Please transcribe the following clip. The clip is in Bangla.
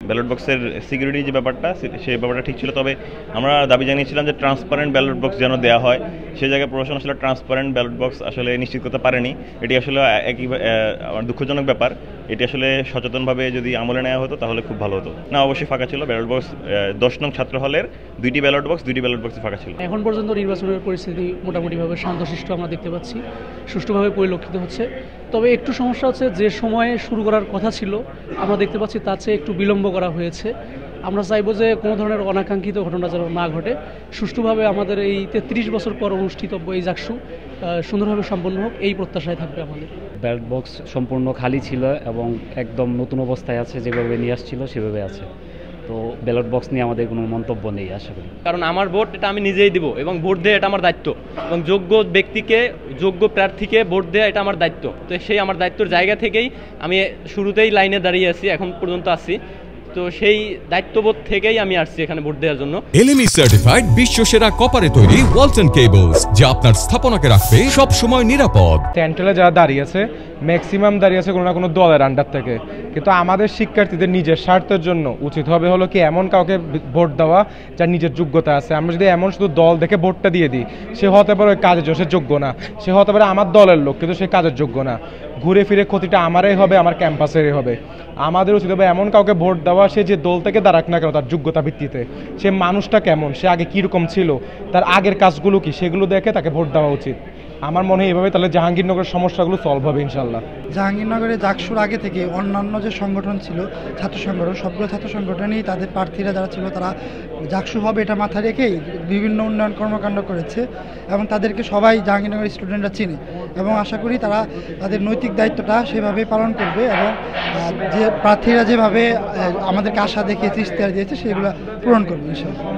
ব্যালট বক্সের সিকিউরিটি যে ব্যাপারটা সেই ব্যাপারটা ঠিক ছিল, তবে আমরা দাবি জানিয়েছিলাম যে ট্রান্সপারেন্ট ব্যালট বক্স যেন দেওয়া হয়। সেই জায়গায় প্রশাসন আসলে ট্রান্সপারেন্ট ব্যালট বক্স আসলে নিশ্চিত করতে পারেনি। এটি আসলে একই আমার দুঃখজনক ব্যাপার। এটি আসলে সচেতনভাবে যদি আমলে নেওয়া হতো তাহলে খুব ভালো হতো। না, অবশ্যই ফাঁকা ছিল ব্যালট বক্স। 10 নং ছাত্র হলের দুইটি ব্যালট বক্সই ফাঁকা ছিল। এখন পর্যন্ত নির্বাচনের পরিস্থিতি মোটামুটিভাবে শান্তশিষ্ট আমরা দেখতে পাচ্ছি, সুষ্ঠুভাবে পরিলক্ষিত হচ্ছে। তবে একটু সমস্যা হচ্ছে, যে সময়ে শুরু করার কথা ছিল আমরা দেখতে পাচ্ছি তার চেয়ে একটু বিলম্ব করা হয়েছে। আমরা চাইবো যে কোনো ধরনের অনাকাঙ্ক্ষিত ঘটনা যেন না ঘটে, সুষ্ঠুভাবে আমাদের এই 33 বছর পর অনুষ্ঠিতব্য এই জাকসু সুন্দরভাবে সম্পন্ন হোক, এই প্রত্যাশায় থাকবে আমাদের। ব্যালট বক্স সম্পূর্ণ খালি ছিল এবং একদম নতুন অবস্থায় আছে, যেভাবে নিয়ে আসছিল সেভাবে আছে। তো ব্যালট বক্স নিয়ে আমাদের কোনো মন্তব্য নেই আশা করি, কারণ আমার ভোট এটা আমি নিজেই দিব এবং ভোট দেওয়া এটা আমার দায়িত্ব, এবং যোগ্য ব্যক্তিকে, যোগ্য প্রার্থীকে ভোট দেওয়া এটা আমার দায়িত্ব। তো সেই আমার দায়িত্বের জায়গা থেকেই আমি শুরুতেই লাইনে দাঁড়িয়ে আছি, এখন পর্যন্ত আছি। তো সেই দায়িত্ববোধ থেকেই আমি আসছি এখানে ভোট দেওয়ার জন্য। এলএমই সার্টিফাইড বিশ্বসেরা কপারে তৈরি ওয়ালটন কেবলস, যা আপনার স্থাপনাকে রাখবে সব সময় নিরাপদ। টেন্টেলে যারা দাঁড়িয়ে আছে ম্যাক্সিমাম দাঁড়িয়ে আছে কোনো না কোনো দলের আন্ডার থেকে, কিন্তু আমাদের শিক্ষার্থীদের নিজের স্বার্থের জন্য উচিত হবে হলো কি এমন কাউকে ভোট দেওয়া যার নিজের যোগ্যতা আছে। আমরা যদি এমন শুধু দল দেখে ভোটটা দিয়ে দিই, সে হতে পারে ওই কাজের জন্য সে যোগ্য না, সে হতে পারে আমার দলের লোক কিন্তু সে কাজের যোগ্য না। ঘুরে ফিরে ক্ষতিটা আমারই হবে, আমার ক্যাম্পাসেরই হবে। আমাদের উচিত হবে এমন কাউকে ভোট দেওয়া, সে যে দল থেকে দাঁড়াক না কেন তার যোগ্যতা ভিত্তিতে, সে মানুষটা কেমন, সে আগে কীরকম ছিল, তার আগের কাজগুলো কি, সেগুলো দেখে তাকে ভোট দেওয়া উচিত। আমার মনে হয় এভাবে তাহলে জাহাঙ্গীরনগরের সমস্যাগুলো সলভ হবে ইনশাল্লাহ। জাহাঙ্গীরনগরে জাকসুর আগে থেকে অন্যান্য যে সংগঠন ছিল, ছাত্র সংগঠন, সবগুলো ছাত্র সংগঠনই তাদের প্রার্থীরা যারা ছিল তারা জাকসু হবে এটা মাথায় রেখেই বিভিন্ন উন্নয়ন কর্মকাণ্ড করেছে, এবং তাদেরকে সবাই জাহাঙ্গীরনগরের স্টুডেন্টরা চিনে, এবং আশা করি তারা তাদের নৈতিক দায়িত্বটা সেভাবে পালন করবে, এবং যে প্রার্থীরা যেভাবে আমাদেরকে আশা দেখিয়েছে, ইশতেহার দিয়েছে, সেগুলো পূরণ করবে ইনশাল্লাহ।